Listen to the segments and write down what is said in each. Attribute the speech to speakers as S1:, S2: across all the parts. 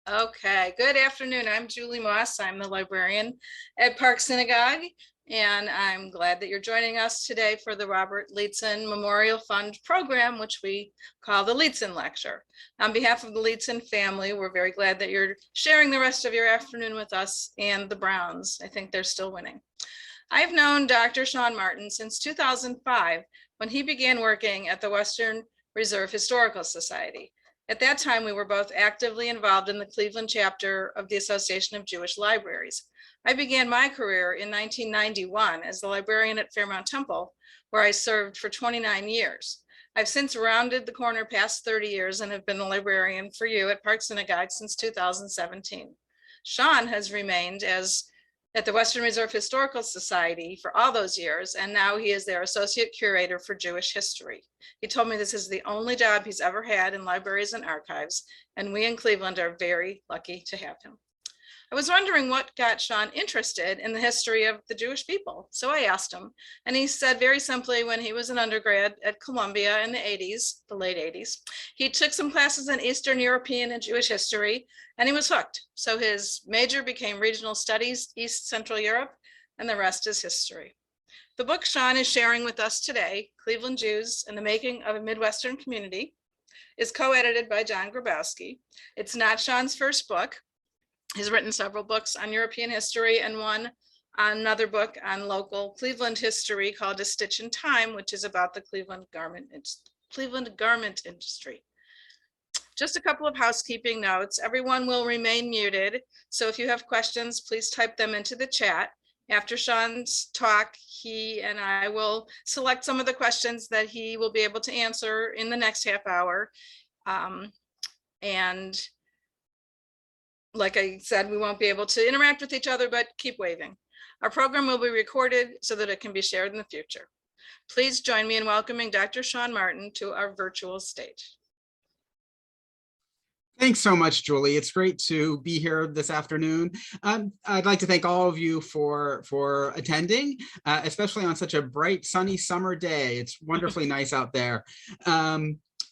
S1: Okay, good afternoon. I'm Julie Moss. I'm the librarian at Park Synagogue, and I'm glad that you're joining us today for the Robert Leitson Memorial Fund Program, which we call the Leitson Lecture. On behalf of the Leitson family, we're very glad that you're sharing the rest of your afternoon with us and the Browns. I think they're still winning. I've known Dr. Sean Martin since 2005, when he began working at the Western Reserve Historical Society. At that time, we were both actively involved in the Cleveland chapter of the Association of Jewish Libraries. I began my career in 1991 as the librarian at Fairmount Temple, where I served for 29 years. I've since rounded the corner past 30 years and have been a librarian for you at Park Synagogue since 2017. Sean has remained at the Western Reserve Historical Society for all those years, and now he is their associate curator for Jewish history. He told me this is the only job he's ever had in libraries and archives, and we in Cleveland are very lucky to have him. I was wondering what got Sean interested in the history of the Jewish people. So I asked him, and he said very simply, when he was an undergrad at Columbia in the 80s, the late 80s, he took some classes in Eastern European and Jewish history, and he was hooked. So his major became regional studies, East Central Europe, and the rest is history. The book Sean is sharing with us today, Cleveland Jews and the Making of a Midwestern Community, is co-edited by John Grabowski. It's not Sean's first book. He's written several books on European history and another book on local Cleveland history called A Stitch in Time, which is about the Cleveland garment industry. Just a couple of housekeeping notes. Everyone will remain muted. So if you have questions, please type them into the chat. After Sean's talk, he and I will select some of the questions that he will be able to answer in the next half hour. And like I said, we won't be able to interact with each other, but keep waving. Our program will be recorded so that it can be shared in the future. Please join me in welcoming Dr. Sean Martin to our virtual stage.
S2: Thanks so much, Julie. It's great to be here this afternoon. I'd like to thank all of you for attending, especially on such a bright, sunny summer day. It's wonderfully nice out there.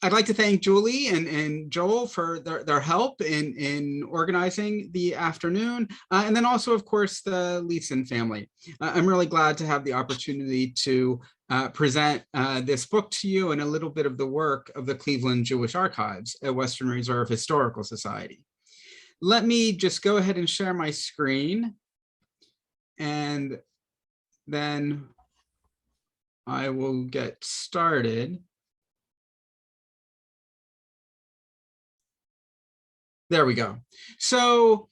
S2: I'd like to thank Julie and Joel for their help in organizing the afternoon, and then also, of course, the Leitson family. I'm really glad to have the opportunity to present this book to you and a little bit of the work of the Cleveland Jewish Archives at Western Reserve Historical Society. Let me just go ahead and share my screen, and then I will get started. There we go. So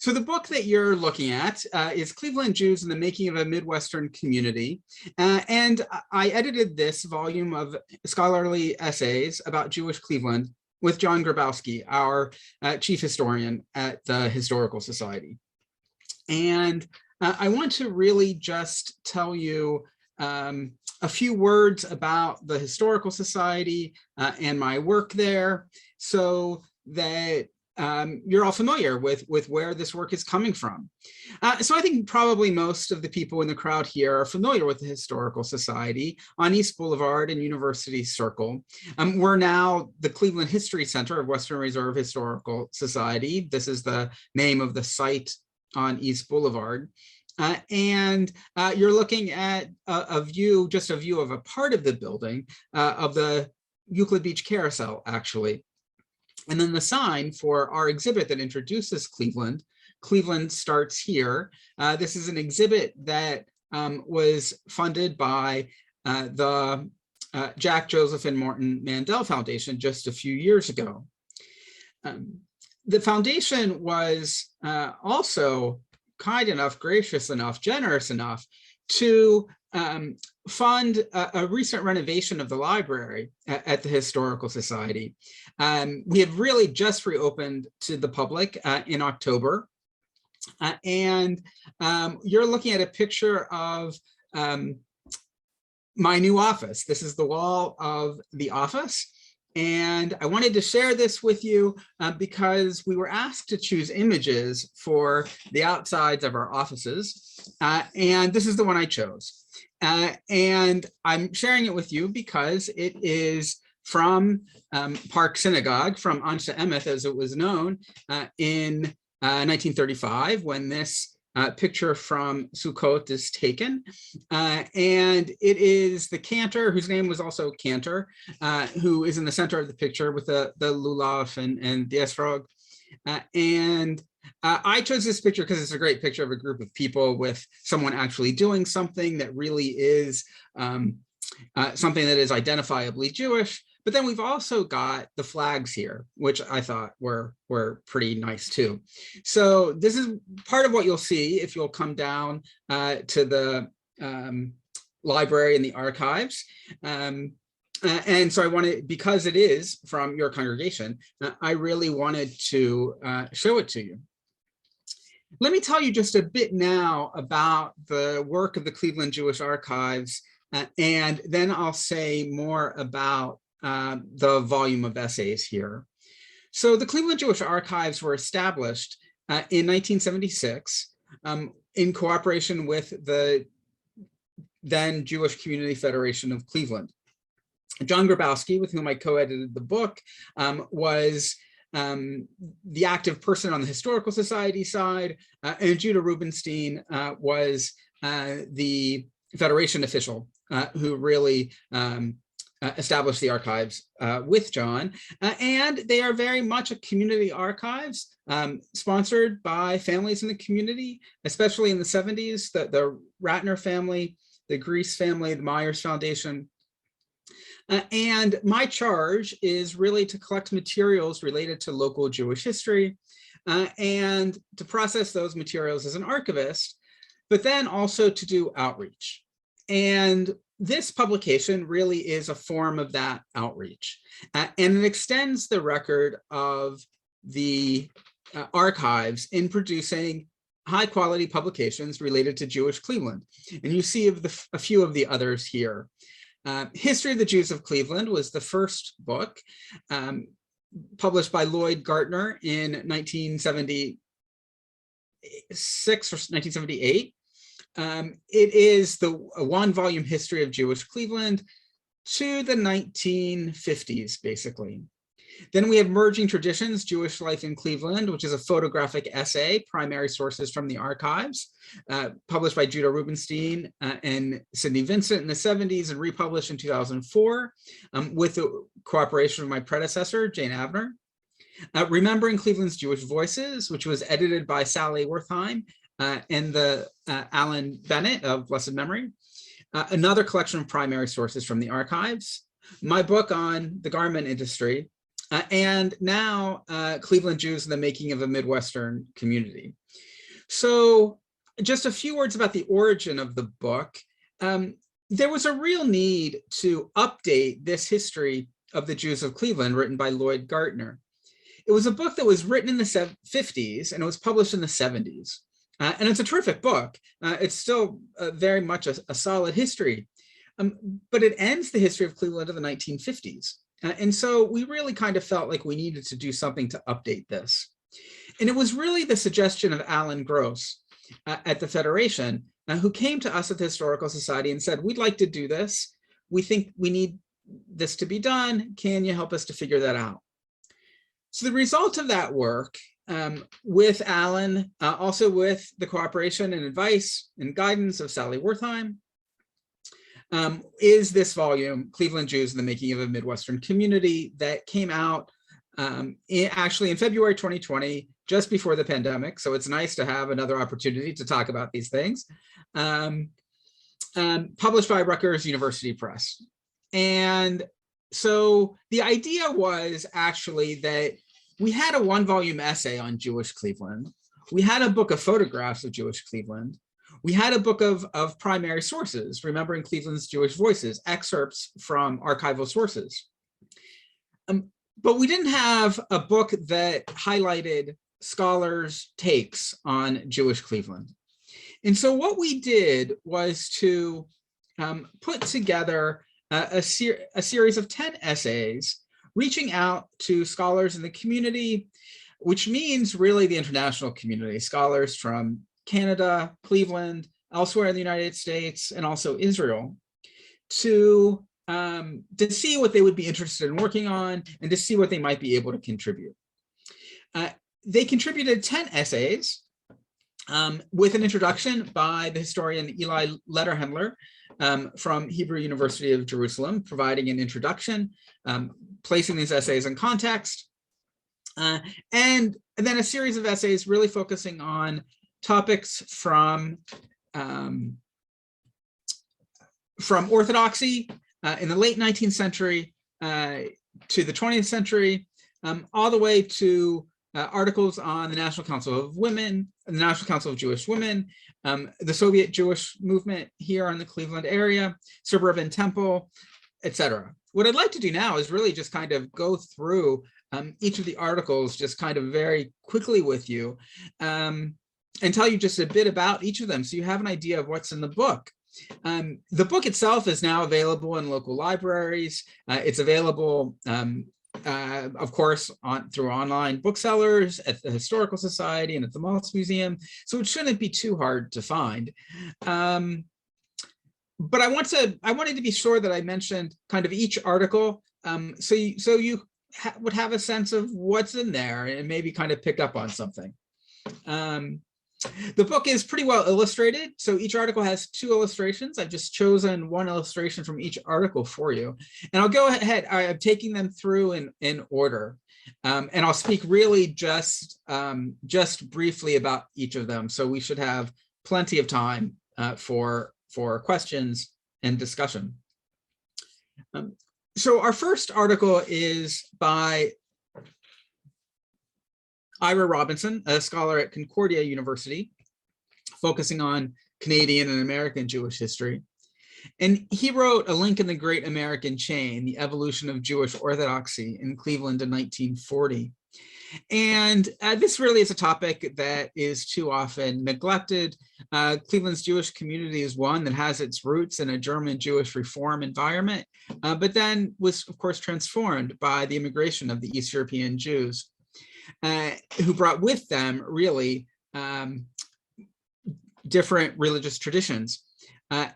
S2: the book that you're looking at is Cleveland Jews and the Making of a Midwestern Community. And I edited this volume of scholarly essays about Jewish Cleveland with John Grabowski, our chief historian at the Historical Society. And I want to really just tell you a few words about the Historical Society and my work there, so that you're all familiar with where this work is coming from. So I think probably most of the people in the crowd here are familiar with the Historical Society on East Boulevard and University Circle. We're now the Cleveland History Center of Western Reserve Historical Society. This is the name of the site on East Boulevard. And you're looking at just a view of a part of the building of the Euclid Beach Carousel, actually. And then the sign for our exhibit that introduces Cleveland. Cleveland starts here. This is an exhibit that was funded by the Jack, Joseph, and Morton Mandel Foundation just a few years ago. The foundation was also kind enough, gracious enough, generous enough to fund a recent renovation of the library at the Historical Society. We have really just reopened to the public in October. And you're looking at a picture of my new office. This is the wall of the office. And I wanted to share this with you because we were asked to choose images for the outsides of our offices. And this is the one I chose. And I'm sharing it with you because it is from Park Synagogue, from Anshe Emeth, as it was known, in 1935, when this picture from Sukkot is taken. And it is the cantor, whose name was also Cantor, who is in the center of the picture with the lulav and the esrog. I chose this picture because it's a great picture of a group of people with someone actually doing something that really is something that is identifiably Jewish. But then we've also got the flags here, which I thought were pretty nice too. So this is part of what you'll see if you'll come down to the library and the archives. And so I wanted, because it is from your congregation, I really wanted to show it to you. Let me tell you just a bit now about the work of the Cleveland Jewish Archives, and then I'll say more about the volume of essays here. So the Cleveland Jewish Archives were established in 1976 in cooperation with the then Jewish Community Federation of Cleveland. John Grabowski, with whom I co-edited the book, was the active person on the Historical Society side, and Judah Rubenstein was the Federation official who really established the archives with John. And they are very much a community archives sponsored by families in the community, especially in the 70s, the Ratner family, the Grease family, the Myers Foundation. And my charge is really to collect materials related to local Jewish history and to process those materials as an archivist, but then also to do outreach. And this publication really is a form of that outreach. And it extends the record of the archives in producing high quality publications related to Jewish Cleveland. And you see a few of the others here. History of the Jews of Cleveland was the first book, published by Lloyd Gartner in 1976 or 1978. It is a one-volume history of Jewish Cleveland to the 1950s, basically. Then we have Merging Traditions, Jewish Life in Cleveland, which is a photographic essay, primary sources from the archives, published by Judah Rubenstein and Sidney Vincent in the 70s and republished in 2004 with the cooperation of my predecessor, Jane Abner. Remembering Cleveland's Jewish Voices, which was edited by Sally Wertheim and the Alan Bennett of blessed memory. Another collection of primary sources from the archives. My book on the garment industry, and now Cleveland Jews and the Making of a Midwestern Community. So just a few words about the origin of the book. There was a real need to update this history of the Jews of Cleveland written by Lloyd Gartner. It was a book that was written in the 50s and it was published in the 70s. And it's a terrific book. It's still very much a solid history, but it ends the history of Cleveland in the 1950s. And so we really kind of felt like we needed to do something to update this. And it was really the suggestion of Alan Gross at the Federation, who came to us at the Historical Society and said, we'd like to do this. We think we need this to be done. Can you help us to figure that out? So the result of that work with Alan, also with the cooperation and advice and guidance of Sally Wertheim, is this volume, Cleveland Jews and the Making of a Midwestern Community, that came out actually in February 2020, just before the pandemic. So it's nice to have another opportunity to talk about these things. Published by Rutgers University Press. And so the idea was actually that we had a one-volume essay on Jewish Cleveland. We had a book of photographs of Jewish Cleveland. We had a book of primary sources, Remembering Cleveland's Jewish Voices, excerpts from archival sources. But we didn't have a book that highlighted scholars' takes on Jewish Cleveland. And so what we did was to put together a series of 10 essays reaching out to scholars in the community, which means really the international community, scholars from Canada, Cleveland, elsewhere in the United States, and also Israel, to to see what they would be interested in working on and to see what they might be able to contribute. They contributed 10 essays with an introduction by the historian Eli Letterhandler from Hebrew University of Jerusalem, providing an introduction, placing these essays in context, and then a series of essays really focusing on topics from orthodoxy in the late 19th century to the 20th century, all the way to articles on the National Council of Women, the National Council of Jewish Women, the Soviet Jewish movement here in the Cleveland area, Suburban Temple, etc. What I'd like to do now is really just kind of go through each of the articles just kind of very quickly with you and tell you just a bit about each of them so you have an idea of what's in the book. The book itself is now available in local libraries. It's available, of course, through online booksellers, at the Historical Society and at the Maltz Museum, so it shouldn't be too hard to find. But I wanted to be sure that I mentioned kind of each article, so you would have a sense of what's in there and maybe kind of pick up on something. The book is pretty well illustrated, so each article has 2 illustrations. I've just chosen 1 illustration from each article for you. And I'll go ahead, I'm taking them through in order. And I'll speak really just briefly about each of them. So we should have plenty of time for questions and discussion. So our first article is by Ira Robinson, a scholar at Concordia University, focusing on Canadian and American Jewish history. And he wrote A Link in the Great American Chain, The Evolution of Jewish Orthodoxy in Cleveland in 1940. And this really is a topic that is too often neglected. Cleveland's Jewish community is one that has its roots in a German Jewish reform environment, but then was, of course, transformed by the immigration of the East European Jews, who brought with them really different religious traditions.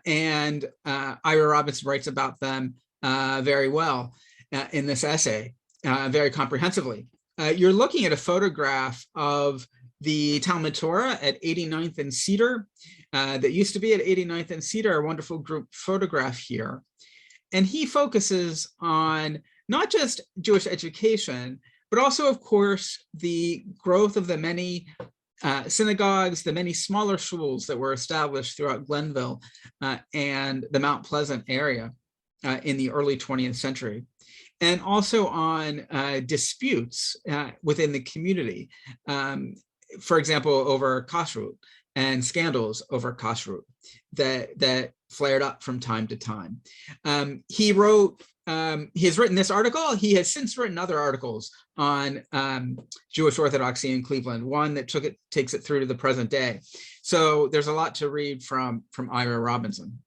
S2: And Ira Robinson writes about them very well in this essay, very comprehensively. You're looking at a photograph of the Talmud Torah at 89th and Cedar, that used to be at 89th and Cedar, a wonderful group photograph here. And he focuses on not just Jewish education, but also, of course, the growth of the many synagogues, the many smaller shuls that were established throughout Glenville and the Mount Pleasant area in the early 20th century, and also on disputes within the community, for example, over kashrut and scandals over kashrut that flared up from time to time. He has written this article. He has since written other articles on Jewish Orthodoxy in Cleveland, one that takes it through to the present day. So there's a lot to read from Ira Robinson.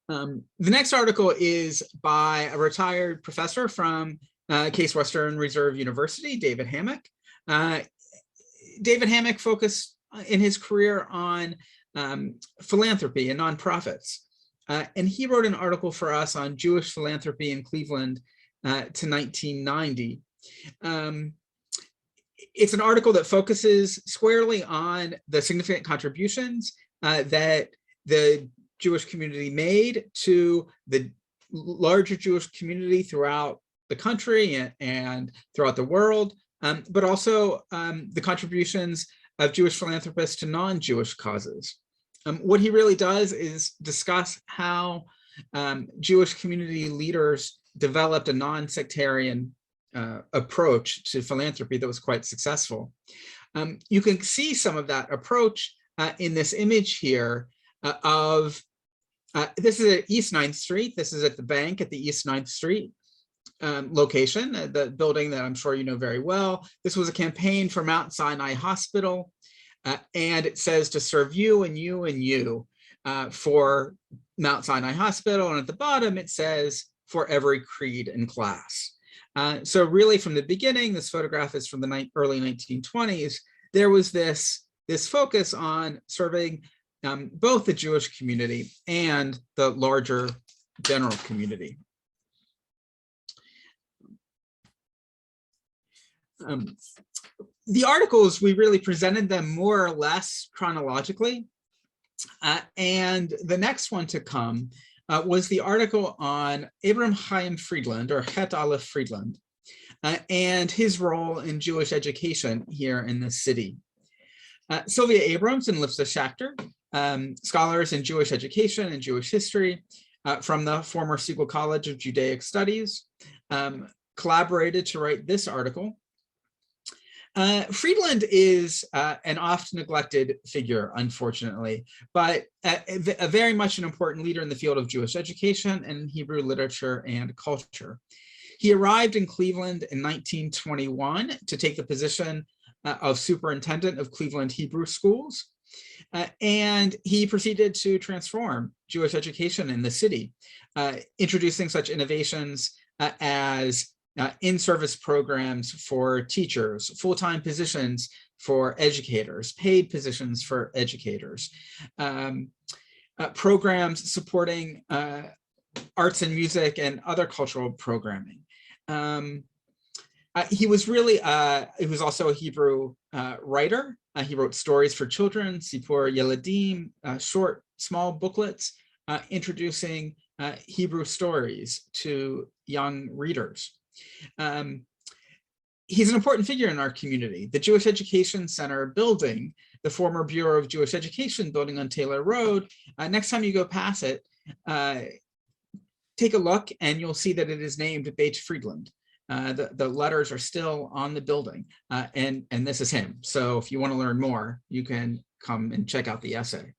S2: The next article is by a retired professor from Case Western Reserve University, David Hammack. David Hammack focused in his career on philanthropy and nonprofits. And he wrote an article for us on Jewish philanthropy in Cleveland to 1990. It's an article that focuses squarely on the significant contributions that the Jewish community made to the larger Jewish community throughout the country and throughout the world, but also the contributions of Jewish philanthropists to non-Jewish causes. What he really does is discuss how Jewish community leaders developed a non-sectarian approach to philanthropy that was quite successful. You can see some of that approach in this image here of, this is at East 9th Street. This is at the bank at the East 9th Street location, the building that I'm sure you know very well. This was a campaign for Mount Sinai Hospital. And it says to serve you and you and you for Mount Sinai Hospital. And at the bottom, it says for every creed and class. So really from the beginning, this photograph is from the early 1920s, there was this focus on serving both the Jewish community and the larger general community. The articles, we really presented them more or less chronologically. And the next one to come was the article on Abraham Chaim Friedland, or Het Aleph Friedland, and his role in Jewish education here in the city. Sylvia Abrams and Leitson Chapter, scholars in Jewish education and Jewish history from the former Siegel College of Judaic Studies, collaborated to write this article. Friedland is an oft neglected figure, unfortunately, but a very much an important leader in the field of Jewish education and Hebrew literature and culture. He arrived in Cleveland in 1921 to take the position of superintendent of Cleveland Hebrew schools, and he proceeded to transform Jewish education in the city, introducing such innovations as in-service programs for teachers, full-time positions for educators, paid positions for educators, programs supporting arts and music and other cultural programming. He was also a Hebrew writer. He wrote stories for children, Sipur Yeladim, short, small booklets introducing Hebrew stories to young readers. He's an important figure in our community. The Jewish Education Center building, the former Bureau of Jewish Education building on Taylor Road, next time you go past it, take a look and you'll see that it is named Beit Friedland. The letters are still on the building, and this is him. So if you want to learn more, you can come and check out the essay.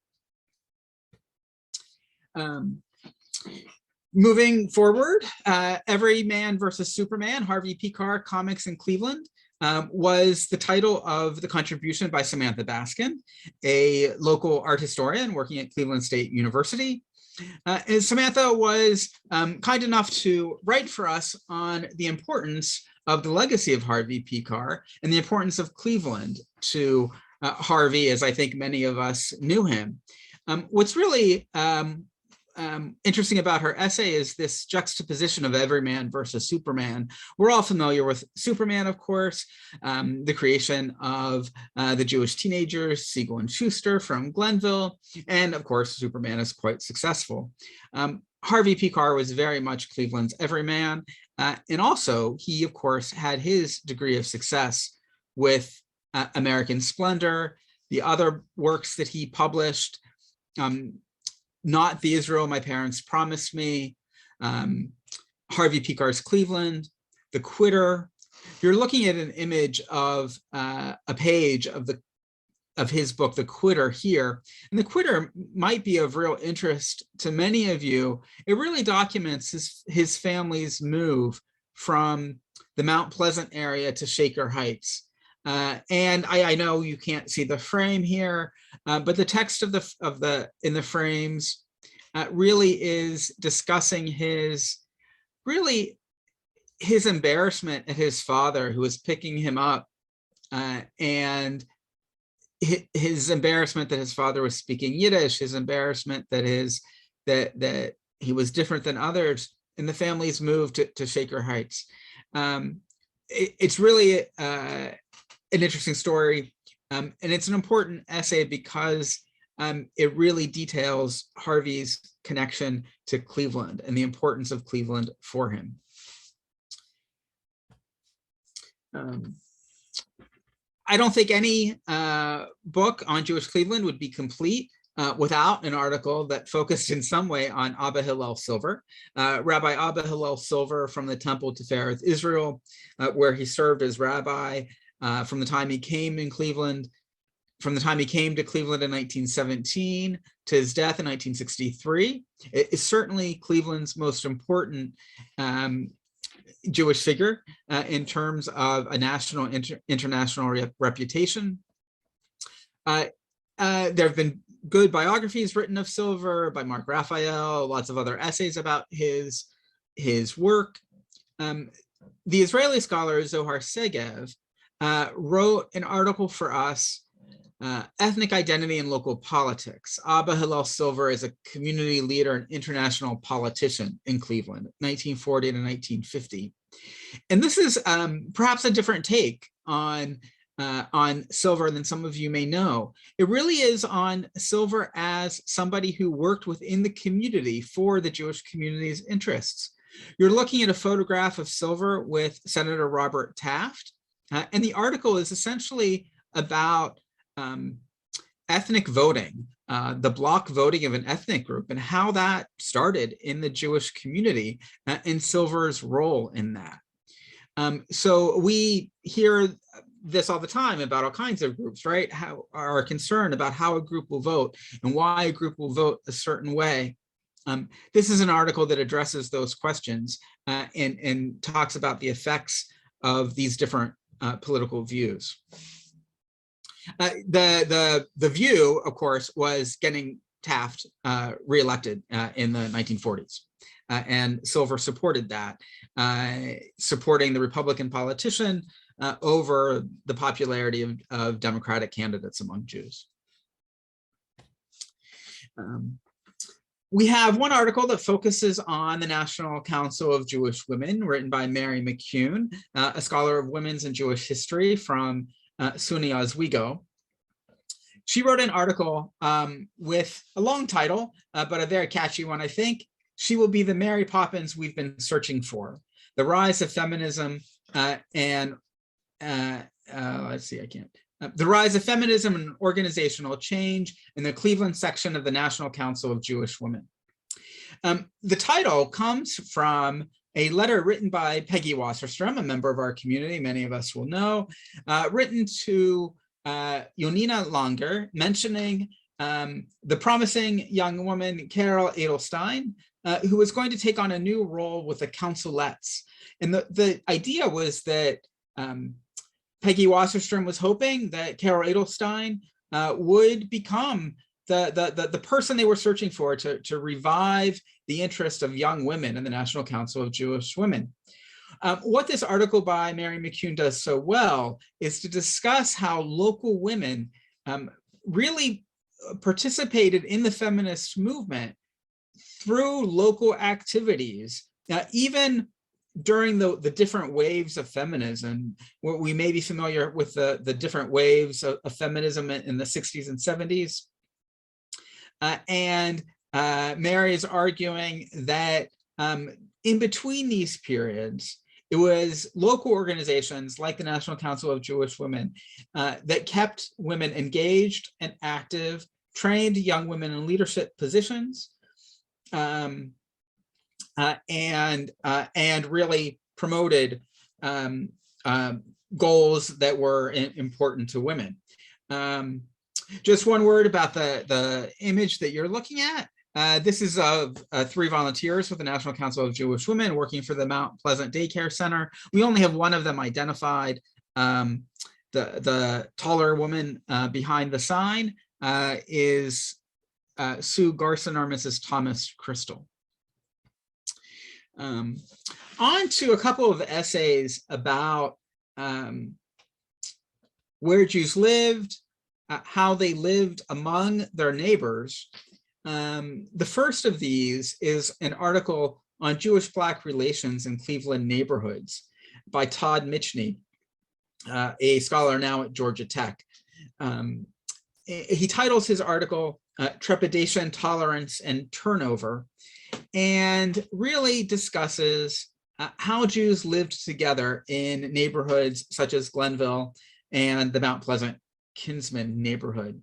S2: Moving forward, Every Man versus Superman, Harvey P. Carr, Comics in Cleveland, was the title of the contribution by Samantha Baskin, a local art historian working at Cleveland State University. And Samantha was kind enough to write for us on the importance of the legacy of Harvey P. Carr and the importance of Cleveland to Harvey, as I think many of us knew him. What's really interesting about her essay is this juxtaposition of Every Man versus Superman. We're all familiar with Superman, of course, the creation of the Jewish teenagers, Siegel and Schuster from Glenville, and of course, Superman is quite successful. Harvey P. Carr was very much Cleveland's everyman, and also he, of course, had his degree of success with American Splendor, the other works that he published, Not the Israel My Parents Promised Me, Harvey P. Carr's Cleveland, The Quitter. You're looking at an image of a page of his book, The Quitter, here. And The Quitter might be of real interest to many of you. It really documents his family's move from the Mount Pleasant area to Shaker Heights. And I know you can't see the frame here, but the text in the frames really is discussing his embarrassment at his father, who was picking him up, and his embarrassment that his father was speaking Yiddish, his embarrassment that that he was different than others, and the family's move to Shaker Heights. It's really an interesting story, and it's an important essay because it really details Harvey's connection to Cleveland and the importance of Cleveland for him. I don't think any book on Jewish Cleveland would be complete without an article that focused in some way on Abba Hillel Silver. Rabbi Abba Hillel Silver from the Temple Tifereth Israel, where he served as rabbi from the time he came to Cleveland in 1917 to his death in 1963. It is certainly Cleveland's most important Jewish figure in terms of a national, international reputation. There have been good biographies written of Silver by Mark Raphael, lots of other essays about his work. The Israeli scholar Zohar Segev wrote an article for us ethnic identity and local politics. Abba Hillel Silver is a community leader and international politician in Cleveland, 1940 to 1950. And this is perhaps a different take on Silver than some of you may know. It really is on Silver as somebody who worked within the community for the Jewish community's interests. You're looking at a photograph of Silver with Senator Robert Taft, and the article is essentially about ethnic voting, the block voting of an ethnic group, and how that started in the Jewish community and Silver's role in that. So we hear this all the time about all kinds of groups, right? How are concerned about how a group will vote and why a group will vote a certain way. This is an article that addresses those questions and talks about the effects of these different political views. The view, of course, was getting Taft reelected in the 1940s. And Silver supported that, supporting the Republican politician over the popularity of Democratic candidates among Jews. We have one article that focuses on the National Council of Jewish Women, written by Mary McCune, a scholar of women's and Jewish history from SUNY Oswego. She wrote an article with a long title, but a very catchy one, I think. She will be the Mary Poppins we've been searching for. The rise of feminism and let's see, I can't. The rise of feminism and organizational change in the Cleveland section of the National Council of Jewish Women. The title comes from a letter written by Peggy Wasserstrom, a member of our community, many of us will know, written to Yonina Langer, mentioning the promising young woman, Carol Edelstein, who was going to take on a new role with the councillettes. And the idea was that Peggy Wasserstrom was hoping that Carol Edelstein would become the person they were searching for to revive the interest of young women in the National Council of Jewish Women. What this article by Mary McCune does so well is to discuss how local women really participated in the feminist movement through local activities, even during the different waves of feminism. Where we may be familiar with the different waves of feminism in the 60s and 70s. Mary is arguing that in between these periods, it was local organizations like the National Council of Jewish Women that kept women engaged and active, trained young women in leadership positions, and really promoted goals that were important to women. Just one word about the image that you're looking at. This is of 3 volunteers with the National Council of Jewish Women working for the Mount Pleasant Daycare Center. We only have one of them identified. The taller woman behind the sign is Sue Garson or Mrs. Thomas Crystal. On to a couple of essays about where Jews lived, how they lived among their neighbors. The first of these is an article on Jewish-Black relations in Cleveland neighborhoods by Todd Mitchney, a scholar now at Georgia Tech. He titles his article Trepidation, Tolerance, and Turnover, and really discusses how Jews lived together in neighborhoods such as Glenville and the Mount Pleasant Kinsman neighborhood.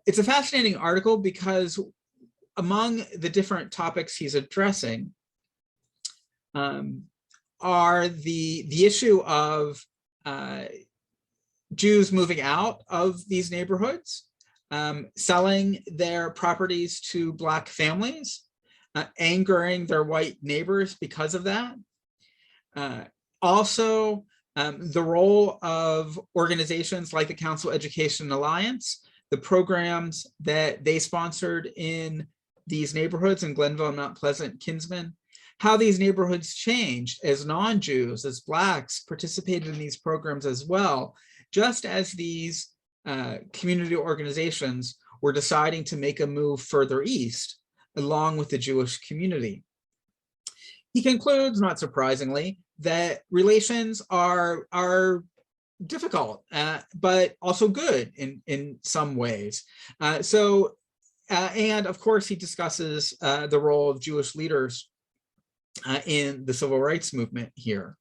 S2: It's a fascinating article because among the different topics he's addressing are the issue of Jews moving out of these neighborhoods, selling their properties to Black families, angering their white neighbors because of that. Also, the role of organizations like the Council Education Alliance, the programs that they sponsored in these neighborhoods in Glenville and Mount Pleasant Kinsman, how these neighborhoods changed as non-Jews, as Blacks participated in these programs as well, just as these community organizations were deciding to make a move further east, along with the Jewish community. He concludes, not surprisingly, that relations are difficult, but also good in some ways. And of course, he discusses the role of Jewish leaders in the civil rights movement here.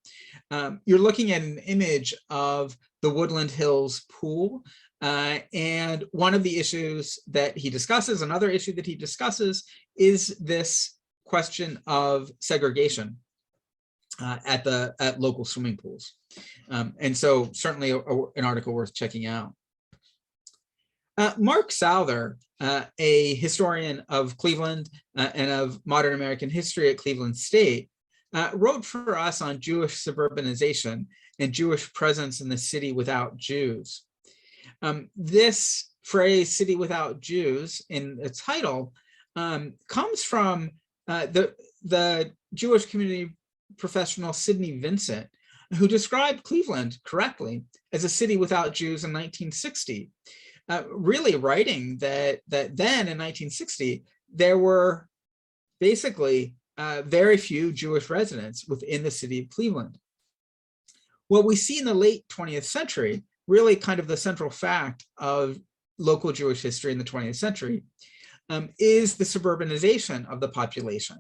S2: You're looking at an image of the Woodland Hills pool. And one of the issues that he discusses, another issue that he discusses, is this question of segregation at local swimming pools. And so certainly an article worth checking out. Mark Souther, a historian of Cleveland and of modern American history at Cleveland State, wrote for us on Jewish suburbanization and Jewish presence in the city without Jews. This phrase, city without Jews, in the title, comes from the Jewish community professional Sidney Vincent, who described Cleveland correctly as a city without Jews in 1960, really writing that then in 1960, there were basically very few Jewish residents within the city of Cleveland. What we see in the late 20th century, really kind of the central fact of local Jewish history in the 20th century, is the suburbanization of the population.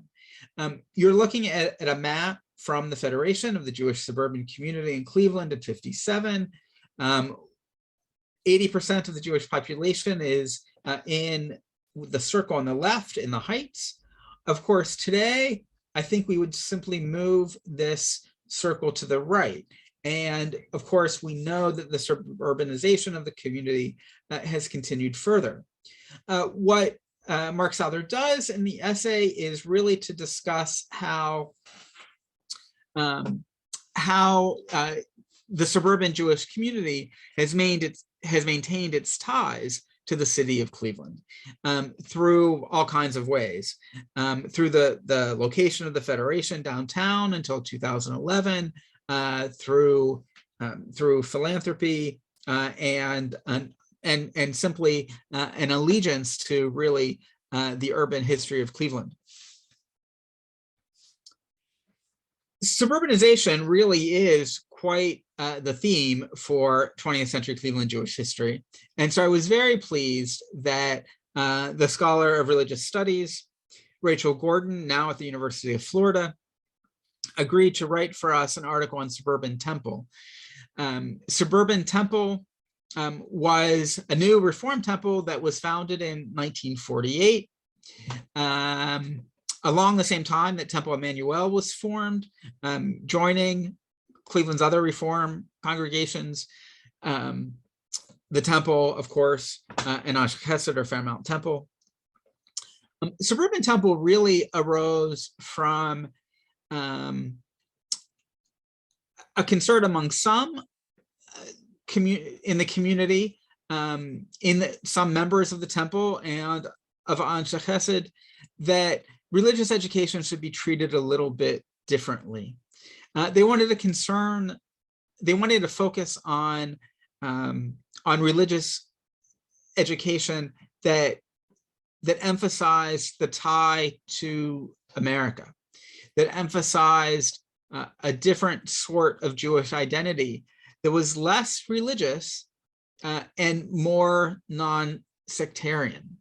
S2: You're looking at a map from the Federation of the Jewish Suburban Community in Cleveland at 57. 80% of the Jewish population is in the circle on the left in the Heights. Of course, today, I think we would simply move this circle to the right. And of course, we know that the suburbanization of the community has continued further. What Mark Souther does in the essay is really to discuss how the suburban Jewish community has maintained its ties to the city of Cleveland through all kinds of ways, through the location of the Federation downtown until 2011, through philanthropy and simply an allegiance to really the urban history of Cleveland. Suburbanization really is quite the theme for 20th century Cleveland Jewish history. And so I was very pleased that the scholar of religious studies, Rachel Gordon, now at the University of Florida, agreed to write for us an article on Suburban Temple. Suburban Temple was a new Reform temple that was founded in 1948. Along the same time that Temple Emmanuel was formed, joining Cleveland's other Reform congregations, the temple, of course, and Anshe Chesed or Fairmount Temple. Suburban Temple really arose from a concern among some in the community, some members of the temple and of Anshe Chesed, that religious education should be treated a little bit differently. They wanted to focus on religious education that emphasized the tie to America, that emphasized a different sort of Jewish identity that was less religious and more non-sectarian.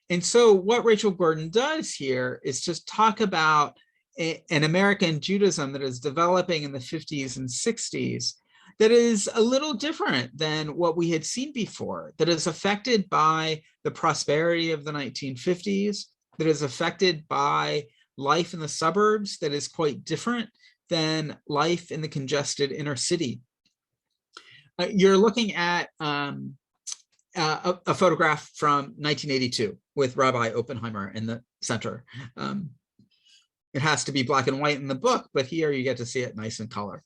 S2: And so what Rachel Gordon does here is just talk about an American Judaism that is developing in the 50s and 60s that is a little different than what we had seen before, that is affected by the prosperity of the 1950s, that is affected by life in the suburbs that is quite different than life in the congested inner city. You're looking at a photograph from 1982 with Rabbi Oppenheimer in the center. It has to be black and white in the book, but here you get to see it nice in color.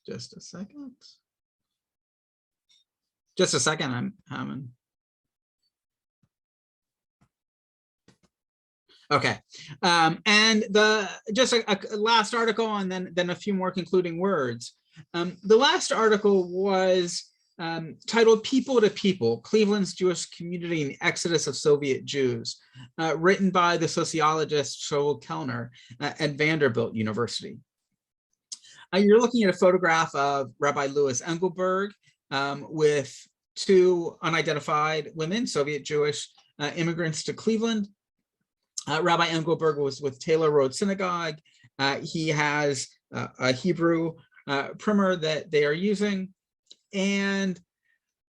S2: Just a second. Just a second, I'm having. Okay, and just a last article, and then a few more concluding words. The last article was titled "People to People: Cleveland's Jewish Community and the Exodus of Soviet Jews," written by the sociologist Shaul Kellner at Vanderbilt University. You're looking at a photograph of Rabbi Louis Engelberg with two unidentified women, Soviet Jewish immigrants to Cleveland. Rabbi Engelberg was with Taylor Road Synagogue. He has a Hebrew primer that they are using. And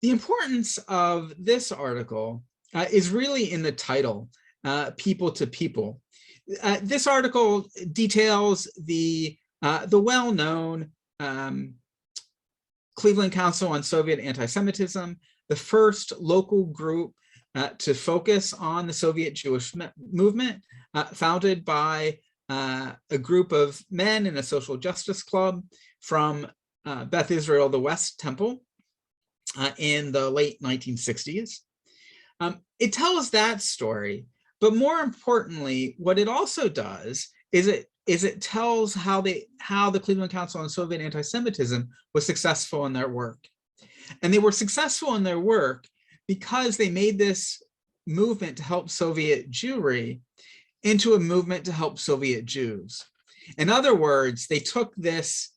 S2: the importance of this article is really in the title, People to People. This article details the well-known Cleveland Council on Soviet Anti-Semitism, the first local group to focus on the Soviet Jewish movement, founded by a group of men in a social justice club from Beth Israel, the West Temple, in the late 1960s. It tells that story, but more importantly, what it also does is it tells how the Cleveland Council on Soviet Anti-Semitism was successful in their work. And they were successful in their work because they made this movement to help Soviet Jewry into a movement to help Soviet Jews. In other words, they took this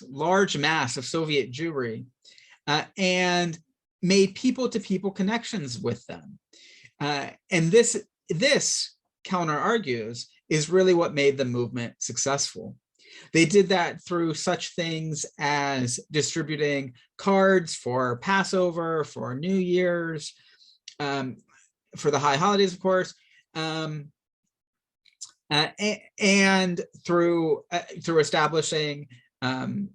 S2: large mass of Soviet Jewry and made people-to-people connections with them. And this, Kellner argues, is really what made the movement successful. They did that through such things as distributing cards for Passover, for New Year's, for the high holidays, of course, and through establishing pen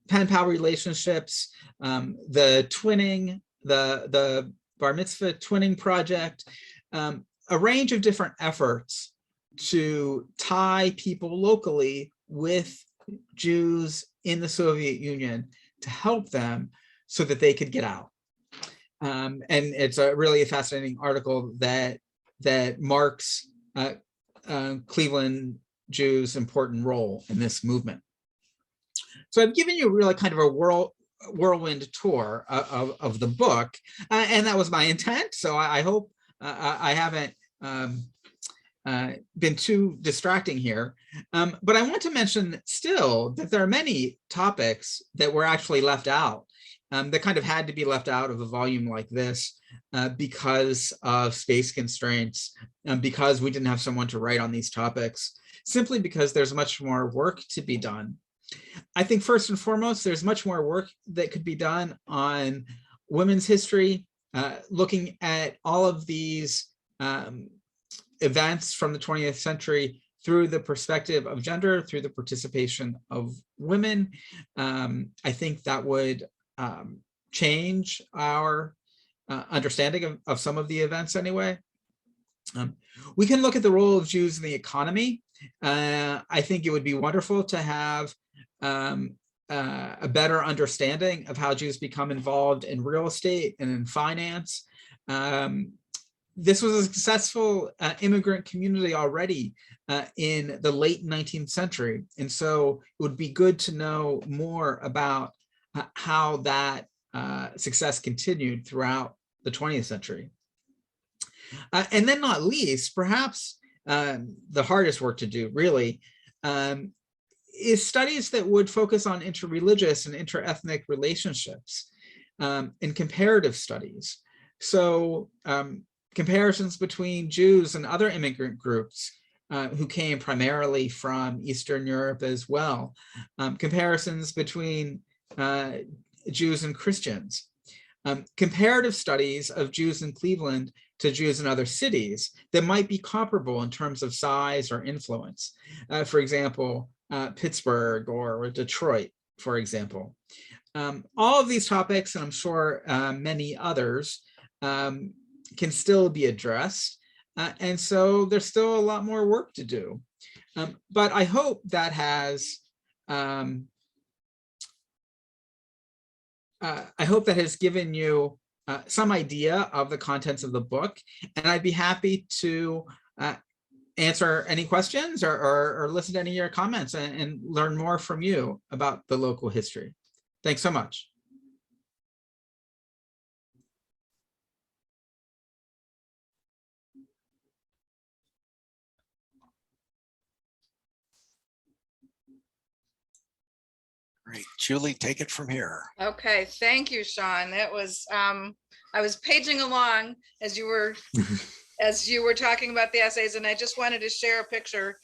S2: pal relationships, the twinning, the bar mitzvah twinning project, a range of different efforts to tie people locally with Jews in the Soviet Union to help them so that they could get out. And it's really a fascinating article that marks Cleveland Jews' important role in this movement. So I've given you really kind of a whirlwind tour of the book, and that was my intent. So I hope I haven't been too distracting here. But I want to mention still that there are many topics that were actually left out, that kind of had to be left out of a volume like this because of space constraints, because we didn't have someone to write on these topics, simply because there's much more work to be done. I think first and foremost, there's much more work that could be done on women's history, looking at all of these events from the 20th century through the perspective of gender, through the participation of women. I think that would change our understanding of some of the events anyway. We can look at the role of Jews in the economy. I think it would be wonderful to have a better understanding of how Jews become involved in real estate and in finance. This was a successful immigrant community already in the late 19th century. And so it would be good to know more about how that success continued throughout the 20th century. And then not least, perhaps the hardest work to do really, is studies that would focus on interreligious and interethnic relationships in comparative studies. So comparisons between Jews and other immigrant groups who came primarily from Eastern Europe as well. Comparisons between Jews and Christians. Comparative studies of Jews in Cleveland to Jews in other cities that might be comparable in terms of size or influence. For example, Pittsburgh or Detroit, for example. All of these topics, and I'm sure many others, can still be addressed. And so there's still a lot more work to do. But I hope that has given you some idea of the contents of the book, and I'd be happy to answer any questions or listen to any of your comments and learn more from you about the local history. Thanks so much.
S3: Great. Julie, take it from here.
S1: Okay, thank you, Sean. That was, I was paging along as you were talking about the essays, and I just wanted to share a picture,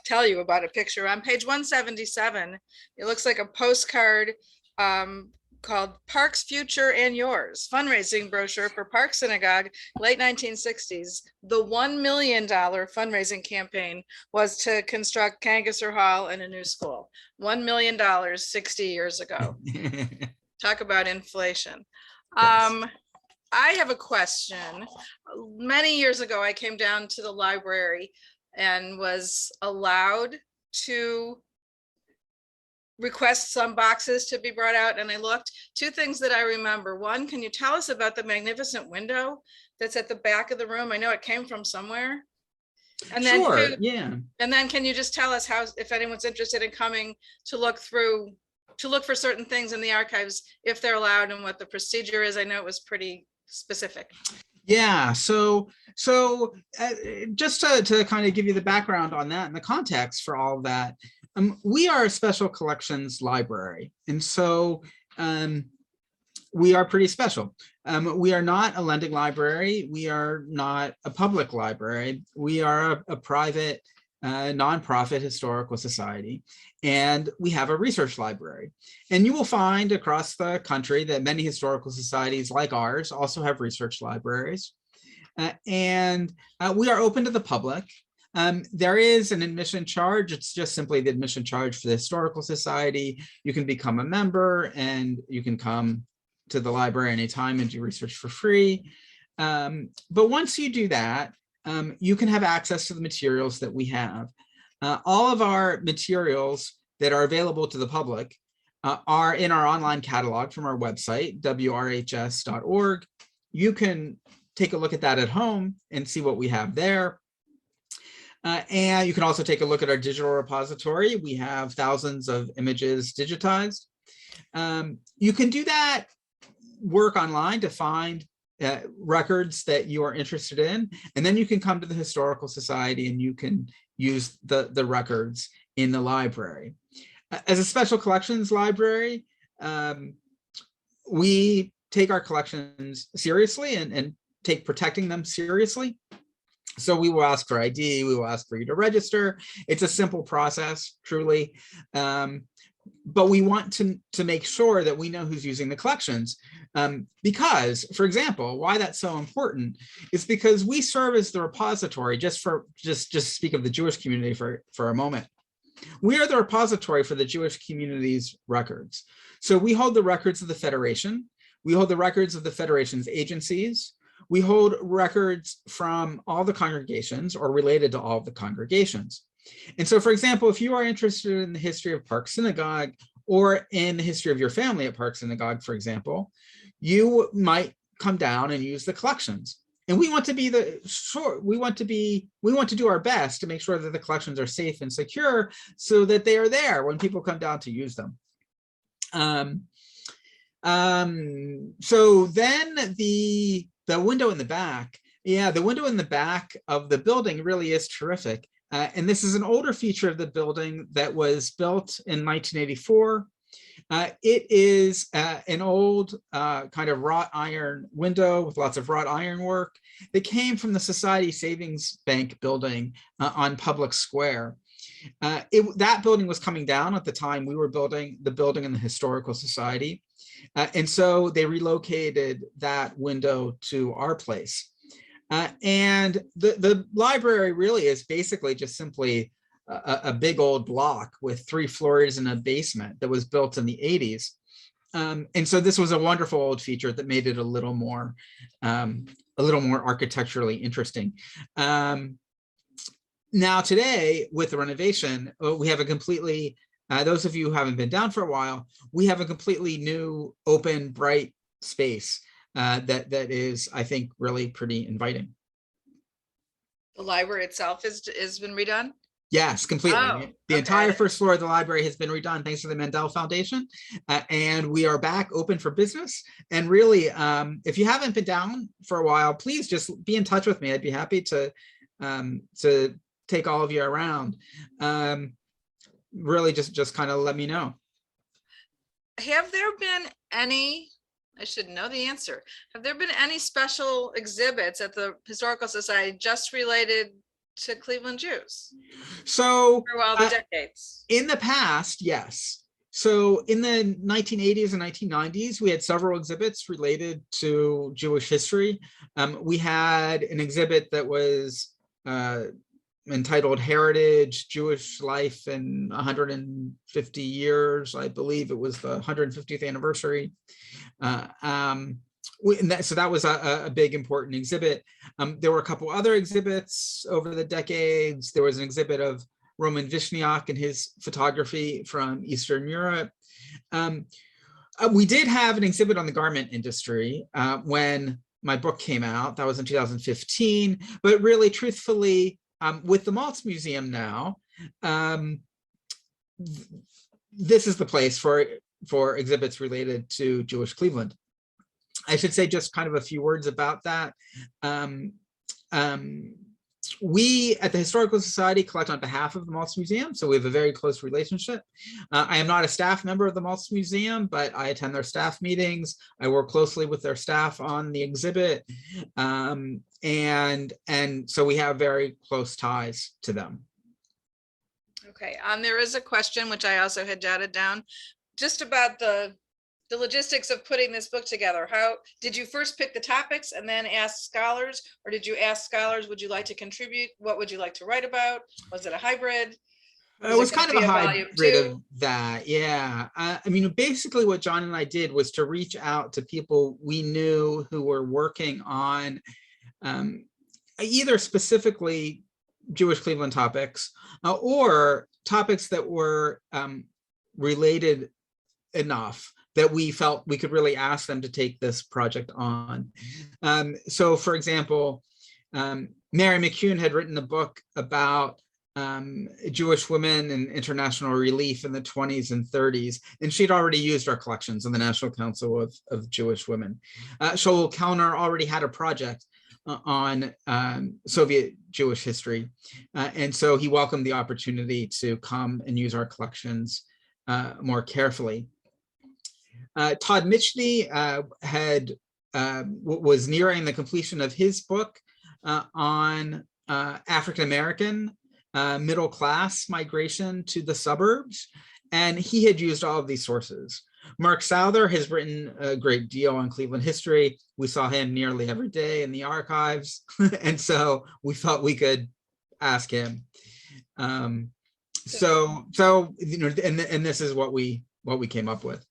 S1: tell you about a picture. On page 177, it looks like a postcard called Parks Future and Yours, fundraising brochure for Park Synagogue, late 1960s. The $1 million fundraising campaign was to construct Kangasser Hall and a new school. $1 million 60 years ago. Talk about inflation.
S2: Yes.
S1: I have a question. Many years ago, I came down to the library and was allowed to request some boxes to be brought out, and I looked. Two things that I remember. One, can you tell us about the magnificent window that's at the back of the room? I know it came from somewhere. And then
S2: Sure,
S1: two,
S2: yeah.
S1: and then can you just tell us how, if anyone's interested in coming to look through, to look for certain things in the archives, if they're allowed, and what the procedure is? I know it was pretty specific.
S2: Yeah, so just to kind of give you the background on that and the context for all of that, we are a special collections library, and so we are pretty special. We are not a lending library. We are not a public library. We are a private, nonprofit historical society, and we have a research library. And you will find across the country that many historical societies like ours also have research libraries. And we are open to the public. There is an admission charge. It's just simply the admission charge for the Historical Society. You can become a member and you can come to the library anytime and do research for free. But once you do that, you can have access to the materials that we have. All of our materials that are available to the public are in our online catalog from our website, wrhs.org. You can take a look at that at home and see what we have there. And you can also take a look at our digital repository. We have thousands of images digitized. You can do that work online to find records that you are interested in, and then you can come to the Historical Society and you can use the records in the library. As a special collections library, we take our collections seriously and take protecting them seriously. So we will ask for ID, we will ask for you to register. It's a simple process, truly. But we want to make sure that we know who's using the collections. Because, for example, why that's so important is because we serve as the repository, just speak of the Jewish community for a moment. We are the repository for the Jewish community's records. So we hold the records of the Federation. We hold the records of the Federation's agencies. We hold records from all the congregations or related to all of the congregations. And so, for example, if you are interested in the history of Park Synagogue or in the history of your family at Park Synagogue, for example, you might come down and use the collections. And we want to be we want to do our best to make sure that the collections are safe and secure so that they are there when people come down to use them. So then the window in the back, yeah, the window in the back of the building really is terrific. And this is an older feature of the building that was built in 1984. It is an old kind of wrought iron window with lots of wrought iron work that came from the Society Savings Bank building on Public Square. That building was coming down at the time we were building the building in the Historical Society. And so they relocated that window to our place. And the library really is basically just simply a big old block with 3 floors and a basement that was built in the 80s. And so this was a wonderful old feature that made it a little more architecturally interesting. Now today, with the renovation, we have a completely, those of you who haven't been down for a while, we have a completely new, open, bright space that is, I think, really pretty inviting.
S1: The library itself has been redone?
S2: Yes, completely.
S1: Oh,
S2: The entire
S1: okay.
S2: first floor of the library has been redone thanks to the Mandel Foundation. And we are back open for business. And really, if you haven't been down for a while, please just be in touch with me. I'd be happy to take all of you around. Really just kind of let me know.
S1: Have there been any, I should know the answer, have there been any special exhibits at the Historical Society just related to Cleveland Jews
S2: So
S1: through all the decades?
S2: in the past, yes. So in the 1980s and 1990s, we had several exhibits related to Jewish history. We had an exhibit that was entitled Heritage, Jewish Life in 150 Years. I believe it was the 150th anniversary. So that was a big important exhibit. There were a couple other exhibits over the decades. There was an exhibit of Roman Vishniak and his photography from Eastern Europe. We did have an exhibit on the garment industry when my book came out. That was in 2015. But really, truthfully, with the Maltz Museum now, this is the place for exhibits related to Jewish Cleveland. I should say just kind of a few words about that. We at the Historical Society collect on behalf of the Maltz Museum, so we have a very close relationship. I am not a staff member of the Maltz Museum, but I attend their staff meetings. I work closely with their staff on the exhibit, and so we have very close ties to them.
S1: Okay, there is a question which I also had jotted down, just about the logistics of putting this book together. How did you first pick the topics and then ask scholars, or did you ask scholars, would you like to contribute? What would you like to write about? Was it a hybrid?
S2: It was kind of a hybrid of that, yeah. I mean, basically what John and I did was to reach out to people we knew who were working on either specifically Jewish Cleveland topics or topics that were related enough that we felt we could really ask them to take this project on. So for example, Mary McCune had written a book about Jewish women and international relief in the 20s and 30s, and she'd already used our collections in the National Council of Jewish Women. Shaul Kellner already had a project on Soviet Jewish history, and so he welcomed the opportunity to come and use our collections more carefully. Todd Mitchney was nearing the completion of his book on African-American middle class migration to the suburbs, and he had used all of these sources. Mark Souther has written a great deal on Cleveland history. We saw him nearly every day in the archives, and so we thought we could ask him. So you know, and this is what we came up with.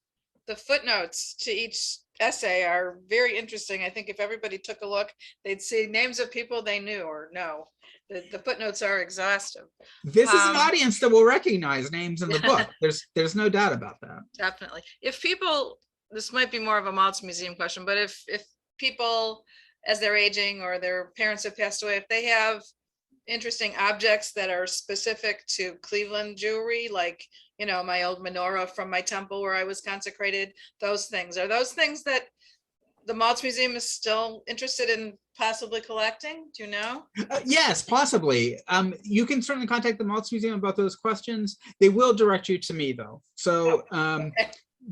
S1: The footnotes to each essay are very interesting. I think if everybody took a look, they'd see names of people they knew or know. The footnotes are exhaustive.
S2: This is an audience that will recognize names in the book. There's no doubt about that.
S1: Definitely. If people, this might be more of a Maltz Museum question, but if people, as they're aging or their parents have passed away, if they have interesting objects that are specific to Cleveland Jewry, like, you know, my old menorah from my temple where I was consecrated, those things, are those things that the Maltz Museum is still interested in possibly collecting? Do you know?
S2: Yes, possibly. You can certainly contact the Maltz Museum about those questions. They will direct you to me, though. So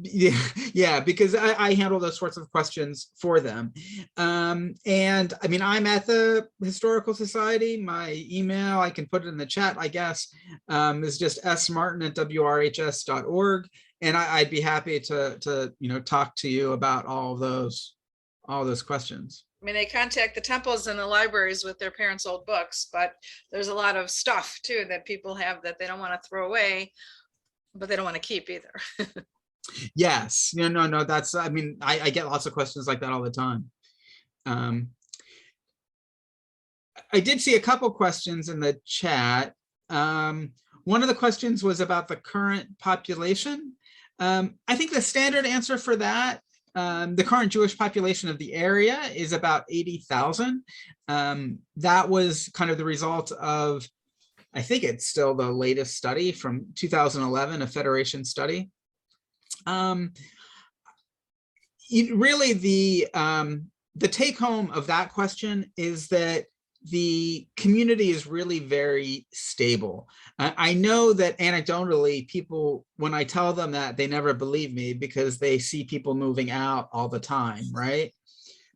S2: yeah, because I handle those sorts of questions for them. And I mean, I'm at the Historical Society. My email, I can put it in the chat, I guess, is just smartin@wrhs.org. And I'd be happy to you know, talk to you about all those questions.
S1: I mean, they contact the temples and the libraries with their parents' old books, but there's a lot of stuff too that people have that they don't want to throw away, but they don't want to keep either.
S2: Yes, no, that's, I mean, I get lots of questions like that all the time. I did see a couple questions in the chat. One of the questions was about the current population. I think the standard answer for that The current Jewish population of the area is about 80,000. That was kind of the result of, I think it's still the latest study from 2011, a Federation study. Really, the take home of that question is that the community is really very stable. I know that anecdotally, people, when I tell them that, they never believe me because they see people moving out all the time, right?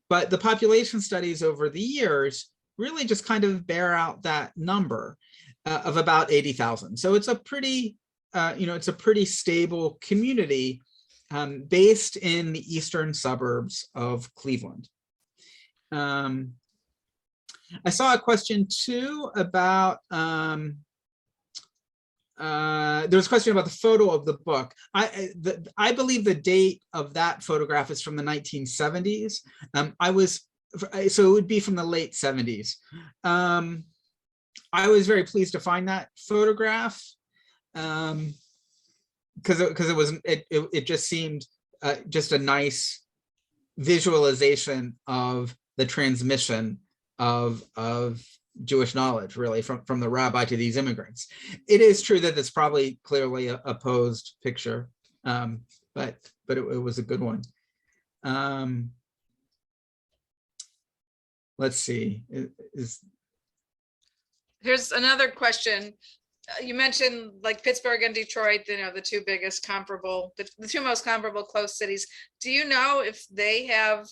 S2: But the population studies over the years really just kind of bear out that number of about 80,000. So it's a pretty, it's a pretty stable community based in the eastern suburbs of Cleveland. I saw a question too about, there was a question about the photo of the book. I believe the date of that photograph is from the 1970s. So it would be from the late 70s. I was very pleased to find that photograph because it just seemed just a nice visualization of the transmission of Jewish knowledge, really, from the rabbi to these immigrants. It is true that it's probably clearly a posed picture, but it was a good one. Let's see.
S1: Here's another question. You mentioned like Pittsburgh and Detroit, the two biggest comparable, the two most comparable close cities. Do you know if they have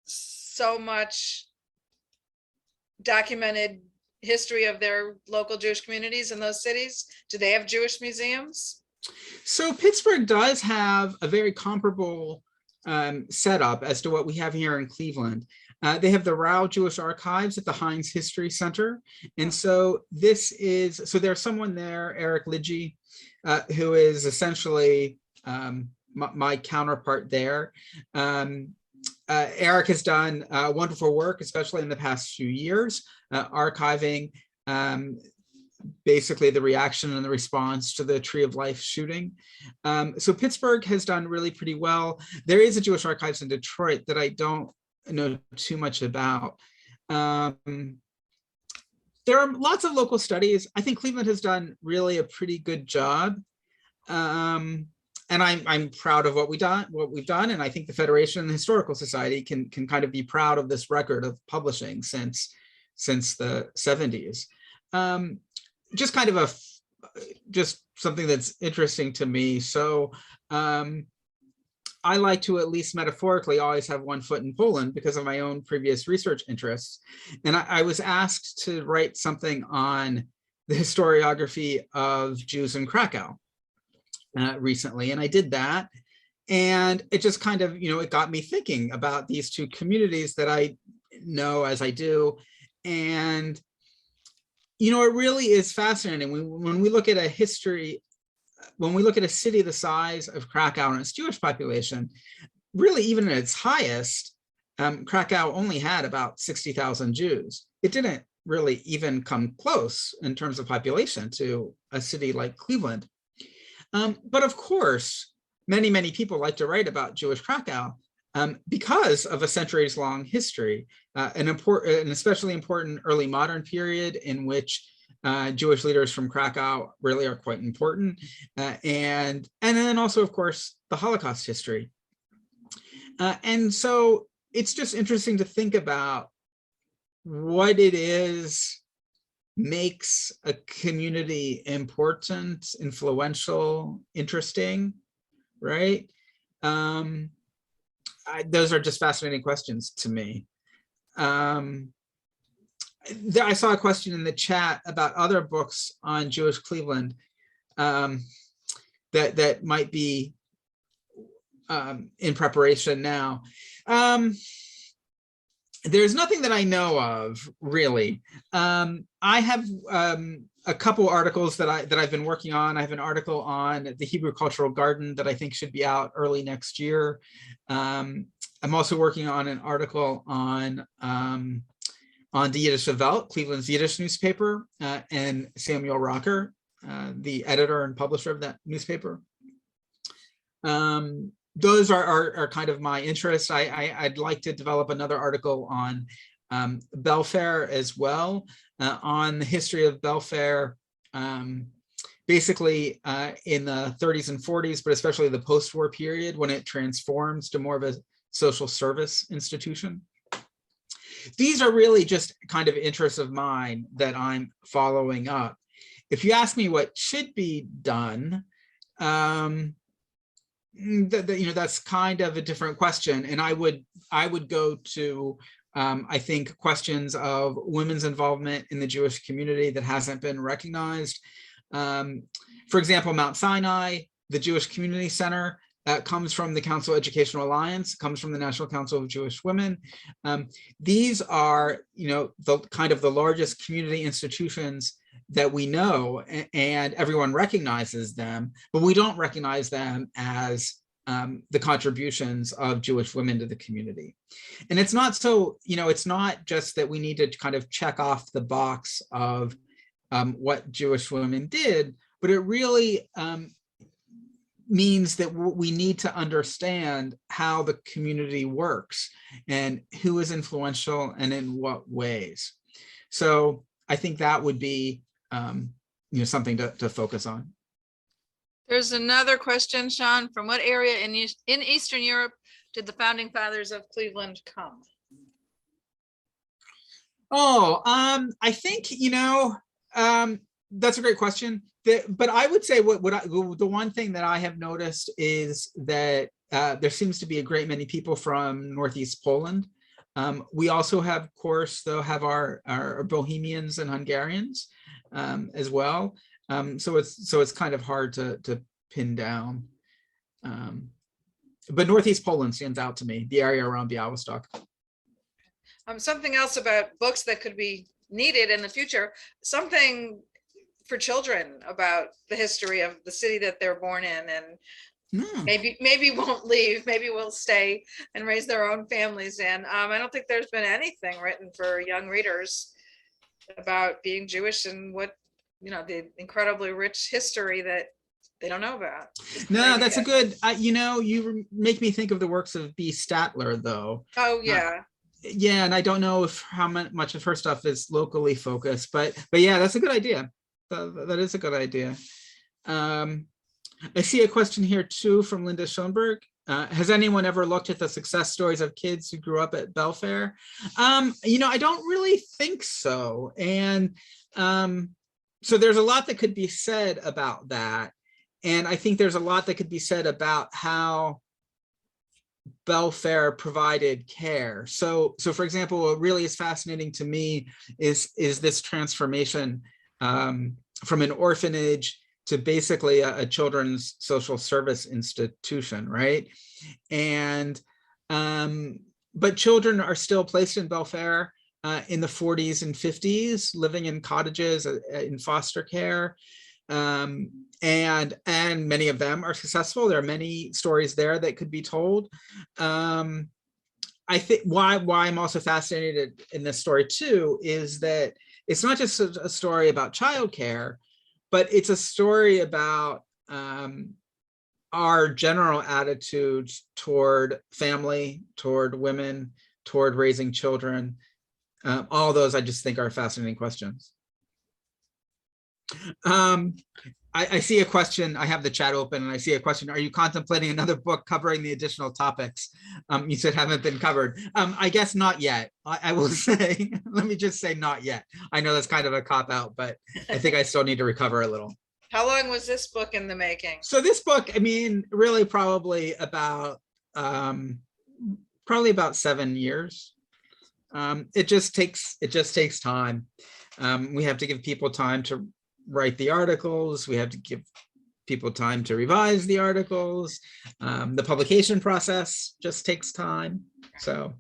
S1: so much documented history of their local Jewish communities in those cities? Do they have Jewish museums?
S2: So Pittsburgh does have a very comparable setup as to what we have here in Cleveland. They have the Rao Jewish Archives at the Heinz History Center. And so there's someone there, Eric Lidgy, who is essentially my counterpart there. Eric has done wonderful work, especially in the past few years, archiving basically the reaction and the response to the Tree of Life shooting. So Pittsburgh has done really pretty well. There is a Jewish Archives in Detroit that I don't know too much about. There are lots of local studies. I think Cleveland has done really a pretty good job. And I'm proud of what we've done, and I think the Federation and the Historical Society can kind of be proud of this record of publishing since the 70s. Just kind of just something that's interesting to me. So I like to, at least metaphorically, always have one foot in Poland because of my own previous research interests. And I was asked to write something on the historiography of Jews in Krakow recently, and I did that. And it just kind of, it got me thinking about these two communities that I know as I do. And, it really is fascinating. When we look at a history, when we look at a city the size of Krakow and its Jewish population, really even at its highest, Krakow only had about 60,000 Jews. It didn't really even come close in terms of population to a city like Cleveland. But of course, many, many people like to write about Jewish Krakow because of a centuries-long history, an especially important early modern period in which Jewish leaders from Krakow really are quite important, and then also, of course, the Holocaust history. And so it's just interesting to think about what it is makes a community important, influential, interesting, right? Those are just fascinating questions to me. I saw a question in the chat about other books on Jewish Cleveland that might be in preparation now. There's nothing that I know of, really. I have a couple articles that I've been working on. I have an article on the Hebrew Cultural Garden that I think should be out early next year. I'm also working on an article on the Yiddish Welt, Cleveland's Yiddish newspaper, and Samuel Rocker, the editor and publisher of that newspaper. those are kind of my interests. I'd like to develop another article on Belfair as well, on the history of Belfair, basically in the 30s and 40s, but especially the post-war period when it transforms to more of a social service institution. These are really just kind of interests of mine that I'm following up. If you ask me what should be done, that's kind of a different question, and I would go to I think questions of women's involvement in the Jewish community that hasn't been recognized. For example, Mount Sinai, the Jewish Community Center, comes from the Council Educational Alliance, comes from the National Council of Jewish Women. These are, the kind of the largest community institutions that we know, and everyone recognizes them, but we don't recognize them as the contributions of Jewish women to the community. And it's not so, it's not just that we need to kind of check off the box of what Jewish women did, but it really means that we need to understand how the community works and who is influential and in what ways. So I think that would be something to focus on.
S1: There's another question, Sean. From what area in Eastern Europe did the founding fathers of Cleveland come?
S2: Oh, I think, that's a great question. But I would say the one thing that I have noticed is that there seems to be a great many people from Northeast Poland. We also have, of course, though, have our Bohemians and Hungarians as well. So it's kind of hard to pin down. But Northeast Poland stands out to me, the area around Białystok.
S1: Something else about books that could be needed in the future, something for children about the history of the city that they're born in, and maybe won't leave, maybe will stay and raise their own families. And I don't think there's been anything written for young readers about being Jewish and what, the incredibly rich history that they don't know about.
S2: No, that's a good, you make me think of the works of B. Statler, though.
S1: Oh, yeah.
S2: Yeah, and I don't know how much of her stuff is locally focused, but yeah, that's a good idea. That is a good idea. I see a question here too from Linda Schoenberg. Has anyone ever looked at the success stories of kids who grew up at Belfair? I don't really think so. And so there's a lot that could be said about that. And I think there's a lot that could be said about how Belfair provided care. So for example, what really is fascinating to me is this transformation from an orphanage to basically a children's social service institution, right? And but children are still placed in Belfair in the 40s and 50s, living in cottages in foster care. And many of them are successful. There are many stories there that could be told. I think why I'm also fascinated in this story too is that it's not just a story about childcare, but it's a story about our general attitudes toward family, toward women, toward raising children. All those I just think are fascinating questions. I see a question. I have the chat open and I see a question. Are you contemplating another book covering the additional topics you said haven't been covered? I guess not yet. I will say, let me just say not yet. I know that's kind of a cop-out, but I think I still need to recover a little.
S1: How long was this book in the making?
S2: So this book, really probably about 7 years. It just takes time. We have to give people time to write the articles. We have to give people time to revise the articles. The publication process just takes time. So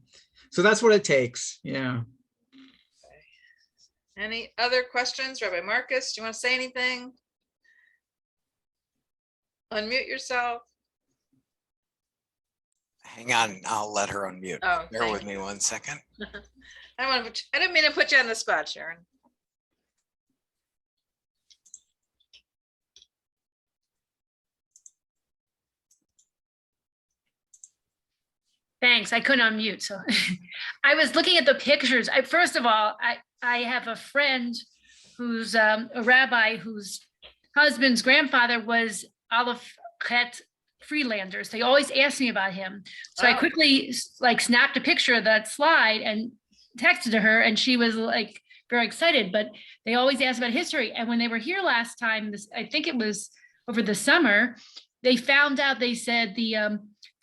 S2: that's what it takes. Yeah.
S1: Any other questions? Rabbi Marcus, do you want to say anything? Unmute yourself.
S3: Hang on, I'll let her unmute.
S1: Oh,
S3: bear with me 1 second.
S1: I didn't mean to put you on the spot, Sharon.
S4: Thanks. I couldn't unmute. So I was looking at the pictures. First of all, I have a friend who's a rabbi whose husband's grandfather was Aleph Chet Friedlanders. They always ask me about him. So I quickly snapped a picture of that slide and texted to her, and she was like very excited, but they always ask about history. And when they were here last time, I think it was over the summer, they found out, they said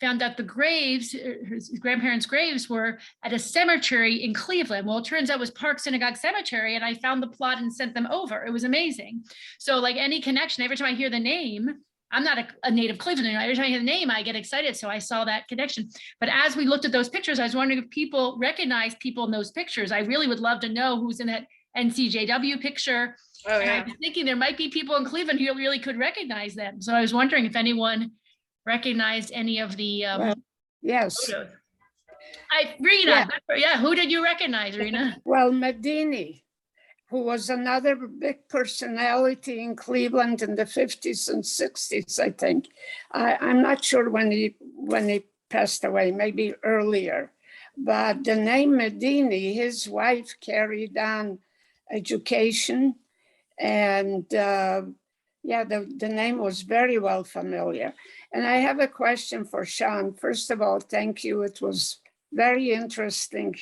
S4: found out the graves, his grandparents' graves were at a cemetery in Cleveland. Well, it turns out it was Park Synagogue Cemetery, and I found the plot and sent them over. It was amazing. So like any connection, every time I hear the name, I'm not a native Clevelander. Every time I hear the name, I get excited. So I saw that connection. But as we looked at those pictures, I was wondering if people recognize people in those pictures. I really would love to know who's in that NCJW picture.
S1: Oh,
S4: and
S1: yeah.
S4: I was thinking there might be people in Cleveland who really could recognize them. So I was wondering if anyone recognized any of the
S5: Well, yes.
S4: photos. Rena, who did you recognize, Rena?
S5: Well, Medini, who was another big personality in Cleveland in the 50s and 60s, I think. I'm not sure when he passed away, maybe earlier. But the name Medini, his wife carried on education, and the name was very well familiar. And I have a question for Sean. First of all, thank you. It was very interesting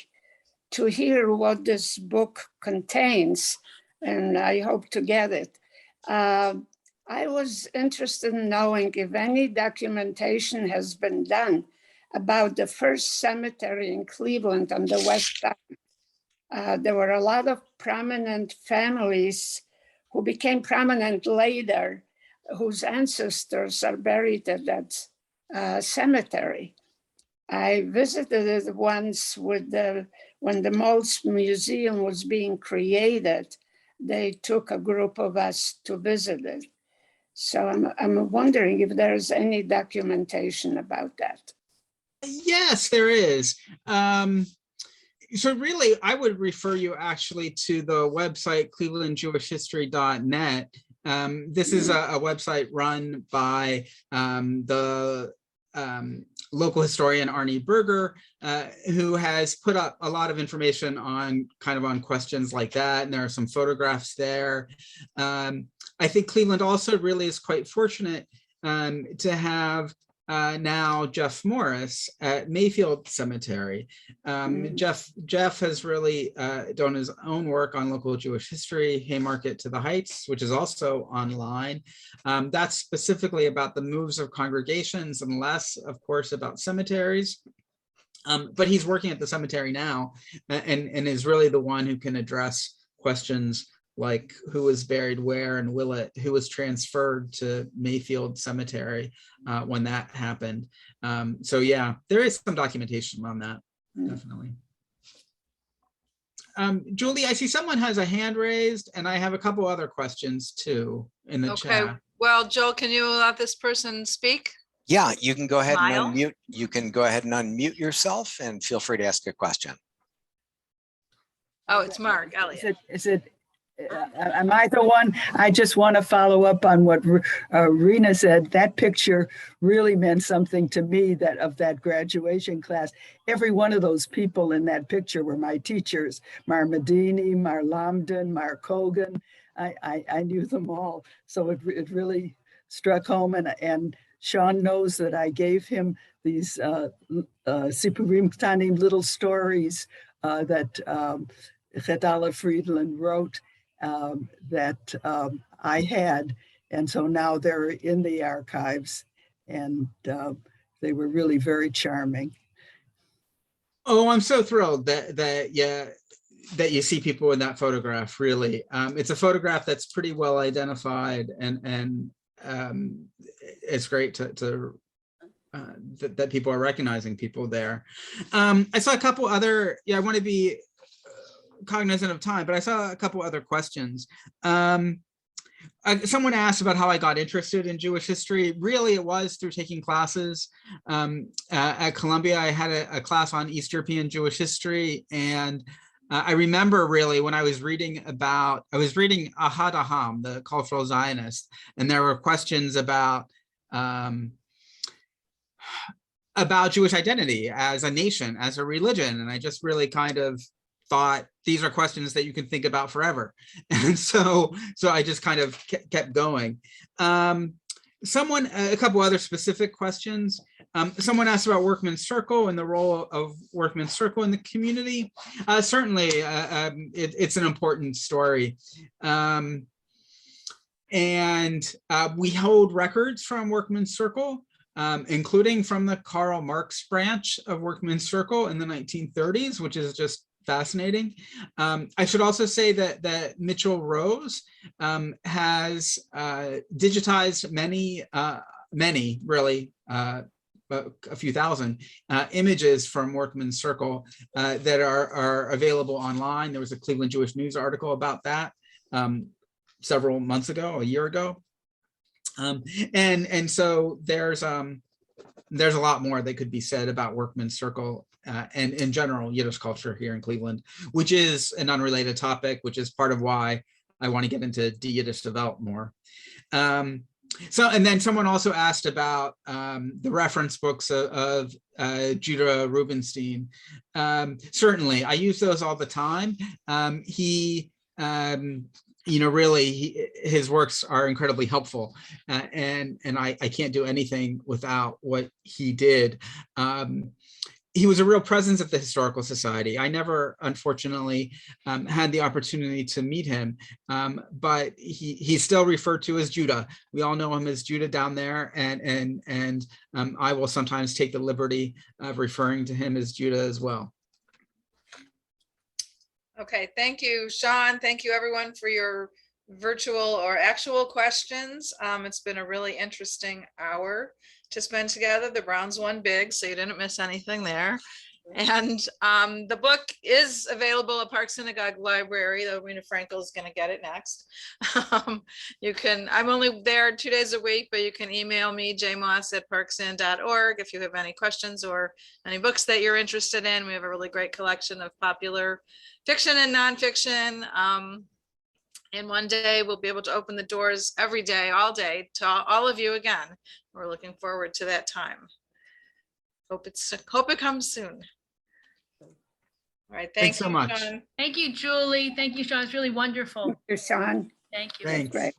S5: to hear what this book contains, and I hope to get it. I was interested in knowing if any documentation has been done about the first cemetery in Cleveland on the west side. There were a lot of prominent families who became prominent later, whose ancestors are buried at that cemetery. I visited it once when the Maltz Museum was being created. They took a group of us to visit it. So I'm wondering if there's any documentation about that.
S2: Yes, there is. So really, I would refer you actually to the website clevelandjewishhistory.net. This is a website run by the local historian Arnie Berger, who has put up a lot of information on questions like that, and there are some photographs there. I think Cleveland also really is quite fortunate to have now Jeff Morris at Mayfield Cemetery. Jeff has really done his own work on local Jewish history, Haymarket to the Heights, which is also online. That's specifically about the moves of congregations and less, of course, about cemeteries. But he's working at the cemetery now and is really the one who can address questions like who was buried where and who was transferred to Mayfield Cemetery when that happened. So yeah, there is some documentation on that, definitely. Julie, I see someone has a hand raised, and I have a couple other questions too in the chat.
S1: Well, Joel, can you let this person speak?
S3: Yeah, you can go ahead
S1: Smile.
S3: and unmute. You can go ahead and unmute yourself and feel free to ask a question.
S1: Oh, it's Mark Elliott.
S6: Am I the one? I just want to follow up on what Rena said. That picture really meant something to me, of that graduation class. Every one of those people in that picture were my teachers. Mar Medini, Mar Lamden, Mar Kogan. I knew them all. So it really struck home. And Sean knows that I gave him these Sipurim Ktanim little stories that Chetala Friedland wrote. That I had, and so now they're in the archives, and they were really very charming.
S2: Oh, I'm so thrilled that you see people in that photograph. Really, it's a photograph that's pretty well identified, and it's great that people are recognizing people there. I saw a couple other. I want to be cognizant of time, but I saw a couple other questions. Someone asked about how I got interested in Jewish history. Really, it was through taking classes. At Columbia, I had a class on East European Jewish history, and I remember really when I was reading Ahad Aham, the cultural Zionist, and there were questions about about Jewish identity as a nation, as a religion. And I just really kind of thought these are questions that you can think about forever. And so I just kind of kept going. A couple other specific questions. Someone asked about Workman's Circle and the role of Workman's Circle in the community. Certainly, it's an important story. And we hold records from Workman's Circle, including from the Karl Marx branch of Workman's Circle in the 1930s, which is just fascinating. I should also say that Mitchell Rose has digitized many really, a few thousand images from Workman's Circle that are available online. There was a Cleveland Jewish News article about that several months ago, a year ago. And so there's a lot more that could be said about Workman's Circle and in general Yiddish culture here in Cleveland, which is an unrelated topic, which is part of why I want to get into de-Yiddish develop more. And then someone also asked about the reference books of Judah Rubenstein. Certainly, I use those all the time. His works are incredibly helpful, and I can't do anything without what he did. He was a real presence at the Historical Society. I never, unfortunately, had the opportunity to meet him, but he's still referred to as Judah. We all know him as Judah down there, and I will sometimes take the liberty of referring to him as Judah as well.
S1: Okay, thank you, Sean. Thank you, everyone, for your virtual or actual questions. It's been a really interesting hour to spend together. The Browns won big, so you didn't miss anything there. And the book is available at Park Synagogue Library, though Rena Frankel is going to get it next. I'm only there 2 days a week, but you can email me, jmoss@parksyn.org, if you have any questions or any books that you're interested in. We have a really great collection of popular fiction and nonfiction. And one day we'll be able to open the doors every day, all day, to all of you again. We're looking forward to that time. Hope it comes soon. All right,
S2: Thanks so much.
S1: Sean.
S4: Thank you, Julie. Thank you, Sean. It's really wonderful.
S5: Thank you, Sean.
S4: Thank you.
S2: Thanks.
S5: Great.